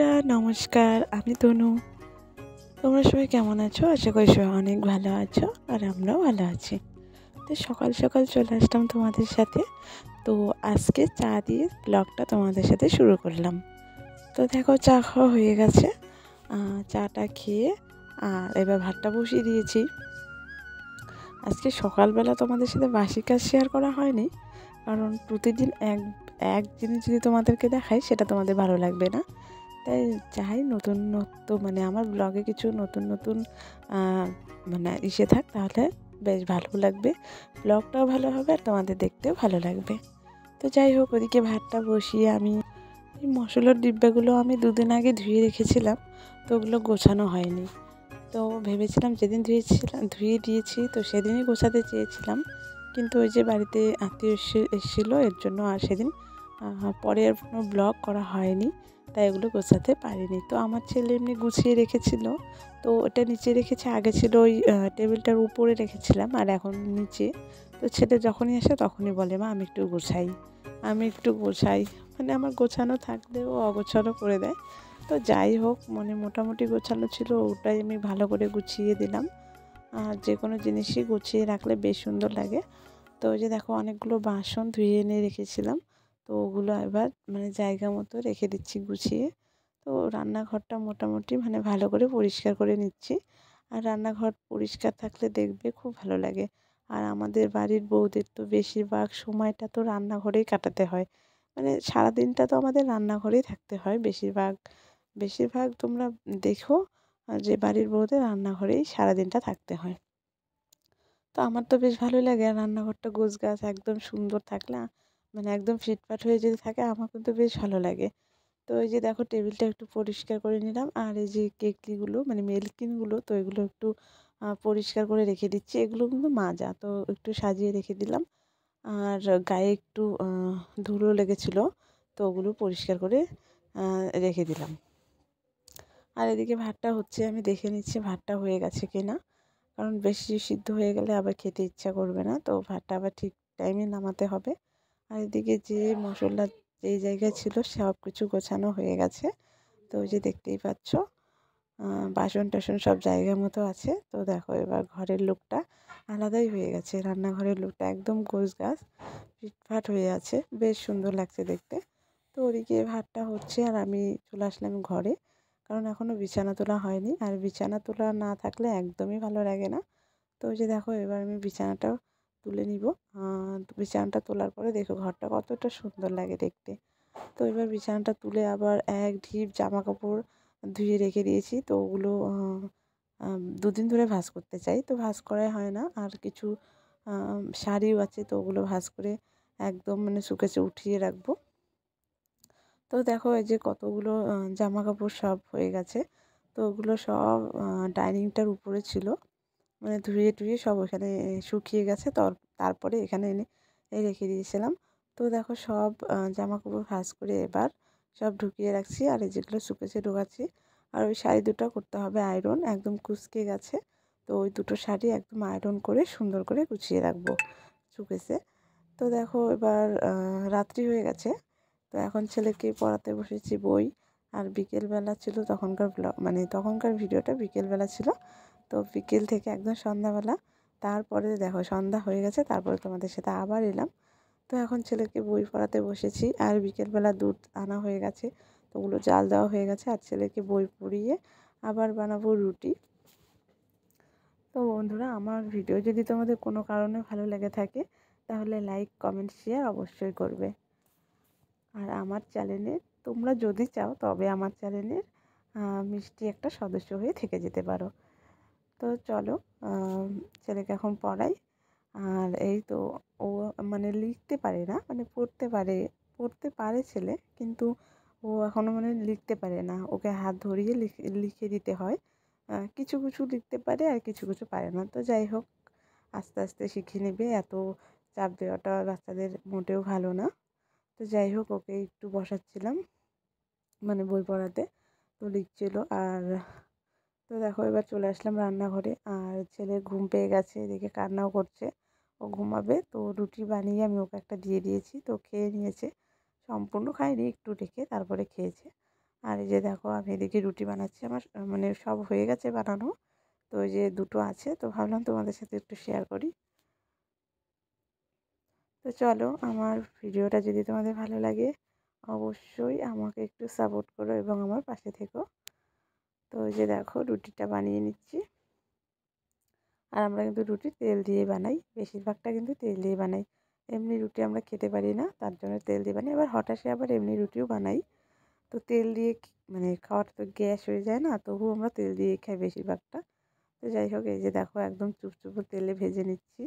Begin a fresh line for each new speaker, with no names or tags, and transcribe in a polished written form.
বন্ধুরা নমস্কার, আমি তনু। তোমরা সবাই কেমন আছো? আশা করি সবাই অনেক ভালো আছো আর আমরাও ভালো আছি। তো সকাল সকাল চলে আসলাম তোমাদের সাথে। তো আজকে চা দিয়ে ব্লগটা তোমাদের সাথে শুরু করলাম। তো দেখো চা খাওয়া হয়ে গেছে, চাটা খেয়ে আর এবার ভাতটা বসিয়ে দিয়েছি। আজকে সকালবেলা তোমাদের সাথে বাসি কাজ শেয়ার করা হয়নি, কারণ প্রতিদিন এক এক জিনিস যদি তোমাদেরকে দেখাই সেটা তোমাদের ভালো লাগবে না। তাই চাই নতুনত্ব, মানে আমার ব্লগে কিছু নতুন নতুন মানে থাক, তাহলে বেশ ভালো লাগবে, ব্লগটাও ভালো হবে আর তোমাদের দেখতেও ভালো লাগবে। তো যাই হোক, ওদিকে ভাতটা বসিয়ে আমি এই মশলার ডিব্বাগুলো আমি দুদিন আগে ধুয়ে রেখেছিলাম, তো ওগুলো গোছানো হয়নি। তো ভেবেছিলাম যেদিন ধুয়ে দিয়েছি তো সেদিনই গোছাতে চেয়েছিলাম, কিন্তু ওই যে বাড়িতে আত্মীয় এসেছিলো, এর জন্য আর সেদিন পরে আর কোনো ব্লগ করা হয়নি, তাই এগুলো গোছাতে পারিনি। তো আমার ছেলে এমনি গুছিয়ে রেখেছিল, তো ওটা নিচে রেখেছে, আগে ছিল ওই টেবিলটার উপরে রেখেছিলাম আর এখন নিচে। তো ছেলে যখনই আসে তখনই বলে, মা আমি একটু গোছাই। মানে আমার গোছানো থাকলেও অগোছালো করে দেয়। তো যাই হোক, মানে মোটামুটি গোছানো ছিল, ওটাই আমি ভালো করে গুছিয়ে দিলাম। আর যে কোনো জিনিসই গুছিয়ে রাখলে বেশ সুন্দর লাগে। তো ওই যে দেখো, অনেকগুলো বাসন ধুয়ে এনে রেখেছিলাম, তো ওগুলো এবার মানে জায়গা মতো রেখে দিচ্ছি গুছিয়ে। তো রান্নাঘরটা মোটামুটি মানে ভালো করে পরিষ্কার করে নিচ্ছি। আর রান্নাঘর পরিষ্কার থাকলে দেখবে খুব ভালো লাগে। আর আমাদের বাড়ির বউদের তো বেশিরভাগ সময়টা তো রান্নাঘরেই কাটাতে হয়, মানে সারাদিনটা তো আমাদের রান্নাঘরেই থাকতে হয় বেশিরভাগ তোমরা দেখো যে বাড়ির বউদের রান্নাঘরেই সারাদিনটা থাকতে হয়। তো আমার তো বেশ ভালোই লাগে, আর রান্নাঘরটা গোছগাছ একদম সুন্দর থাকলে মানে একদম ফিটফাট হয়ে যদি থাকে আমার কিন্তু বেশ ভালো লাগে। তো এই যে দেখো, টেবিলটা একটু পরিষ্কার করে নিলাম, আর এই যে কেটলিগুলো মানে মেলকিনগুলো, তো এগুলো একটু পরিষ্কার করে রেখে দিচ্ছি। এগুলো কিন্তু মাজা, তো একটু সাজিয়ে রেখে দিলাম। আর গায়ে একটু ধুলো লেগেছিলো, তো ওগুলো পরিষ্কার করে রেখে দিলাম। আর এদিকে ভাতটা হচ্ছে, আমি দেখে নিচ্ছি ভাতটা হয়ে গেছে কিনা, কারণ বেশি সিদ্ধ হয়ে গেলে আবার খেতে ইচ্ছা করবে না, তো ভাতটা আবার ঠিক টাইমে নামাতে হবে। আর এদিকে যে মশলা যেই জায়গায় ছিল সব কিছু গোছানো হয়ে গেছে। তো ওই যে দেখতেই পাচ্ছ, বাসন টাসন সব জায়গা মতো আছে। তো দেখো, এবার ঘরের লুকটা আলাদাই হয়ে গেছে, রান্নাঘরের লুকটা একদম গোছগাছ ফিটফাট হয়ে আছে, বেশ সুন্দর লাগছে দেখতে। তো ওদিকে ভাতটা হচ্ছে আর আমি চলে আসলাম ঘরে, কারণ এখনও বিছানা তোলা হয়নি, আর বিছানা তোলা না থাকলে একদমই ভালো লাগে না। তো ওই যে দেখো, এবার আমি বিছানাটাও তুলে নিব। বিছানাটা তোলার পরে দেখো ঘরটা কতটা সুন্দর লাগে দেখতে। তো এবার বিছানাটা তুলে আবার এক ঢিপ জামা কাপড় ধুয়ে রেখে দিয়েছি, তো ওগুলো দুদিন ধরে ভাঁজ করতে চাই, তো ভাঁজ করাই হয় না। আর কিছু শাড়িও আছে, তো ওগুলো ভাঁজ করে একদম মানে শুকেছে উঠিয়ে রাখবো। তো দেখো, এই যে কতগুলো জামা কাপড় সব হয়ে গেছে, তো ওগুলো সব ডাইনিংটার উপরে ছিল, মানে ধুয়ে টুয়ে সব ওখানে শুকিয়ে গেছে। তারপরে এখানে এনে রেখে দিয়েছিলাম। তো দেখো, সব জামা কাপড় ভাঁজ করে এবার সব ঢুকিয়ে রাখছি, আর এই যেগুলো শুকেছে ঢোকাচ্ছি। আর ওই শাড়ি দুটো করতে হবে আয়রন, একদম কুঁচকে গেছে, তো ওই দুটো শাড়ি একদম আয়রন করে সুন্দর করে গুছিয়ে রাখবো শুকেছে। তো দেখো, এবার রাত্রি হয়ে গেছে, তো এখন ছেলেকে পড়াতে বসেছি বই। আর বিকেলবেলা ছিল তখনকার মানে তখনকার ভিডিওটা বিকেলবেলা ছিল, তো বিকেল থেকে একদম সন্ধ্যাবেলা, তারপরে দেখো সন্ধ্যা হয়ে গেছে, তারপরে তোমাদের সাথে আবার এলাম। তো এখন ছেলেকে বই পড়াতে বসেছি, আর বিকেলবেলা দুধ আনা হয়ে গেছে, তো ওগুলো জাল দেওয়া হয়ে গেছে, আর ছেলেকে বই পড়িয়ে আবার বানাবো রুটি। তো বন্ধুরা, আমার ভিডিও যদি তোমাদের কোনো কারণে ভালো লেগে থাকে, তাহলে লাইক কমেন্ট শেয়ার অবশ্যই করবে। আর আমার চ্যানেলে তোমরা যদি চাও তবে আমার চ্যানেলের মিষ্টি একটা সদস্য হয়ে থেকে যেতে পারো। তো চলো, ছেলেকে এখন পড়াই। আর এই তো, ও মানে লিখতে পারে না, মানে পড়তে পারে ছেলে, কিন্তু ও এখনও মানে লিখতে পারে না, ওকে হাত ধরিয়ে লিখে দিতে হয়। কিছু কিছু লিখতে পারে আর কিছু কিছু পারে না। তো যাই হোক, আস্তে আস্তে শিখে নেবে, এত চাপ দেওয়াটা বাচ্চাদের মোটেও ভালো না। তো যাই হোক, ওকে একটু বসাচ্ছিলাম মানে বই পড়াতে, তো লিখছিল। আর তো দেখো, এবার চলে আসলাম রান্নাঘরে, আর ছেলে ঘুম পেয়ে গেছে, এদিকে কান্নাও করছে, ও ঘুমাবে। তো রুটি বানিয়ে আমি ওকে একটা দিয়ে দিয়েছি, তো খেয়ে নিয়েছে, সম্পূর্ণ খায়নি, একটু রেখে তারপরে খেয়েছে। আর এই যে দেখো আমি এদিকে রুটি বানাচ্ছি, আমার মানে সব হয়ে গেছে বানানো। তো ওই যে দুটো আছে, তো ভাবলাম তোমাদের সাথে একটু শেয়ার করি। তো চলো, আমার ভিডিওটা যদি তোমাদের ভালো লাগে অবশ্যই আমাকে একটু সাপোর্ট করো এবং আমার পাশে থেকো। তো ওই যে দেখো রুটিটা বানিয়ে নিচ্ছি। আর আমরা কিন্তু রুটি তেল দিয়ে বানাই, বেশিরভাগটা কিন্তু তেল দিয়ে বানাই। এমনি রুটি আমরা খেতে পারি না, তার জন্য তেল দিয়ে বানাই। এবার হঠাৎ আবার এমনি রুটিও বানাই। তো তেল দিয়ে মানে খাওয়াটা তো গ্যাস হয়ে যায় না, তবুও আমরা তেল দিয়ে খাই বেশিরভাগটা। তো যাই হোক, এই যে দেখো একদম চুপচুপো তেলে ভেজে নিচ্ছি।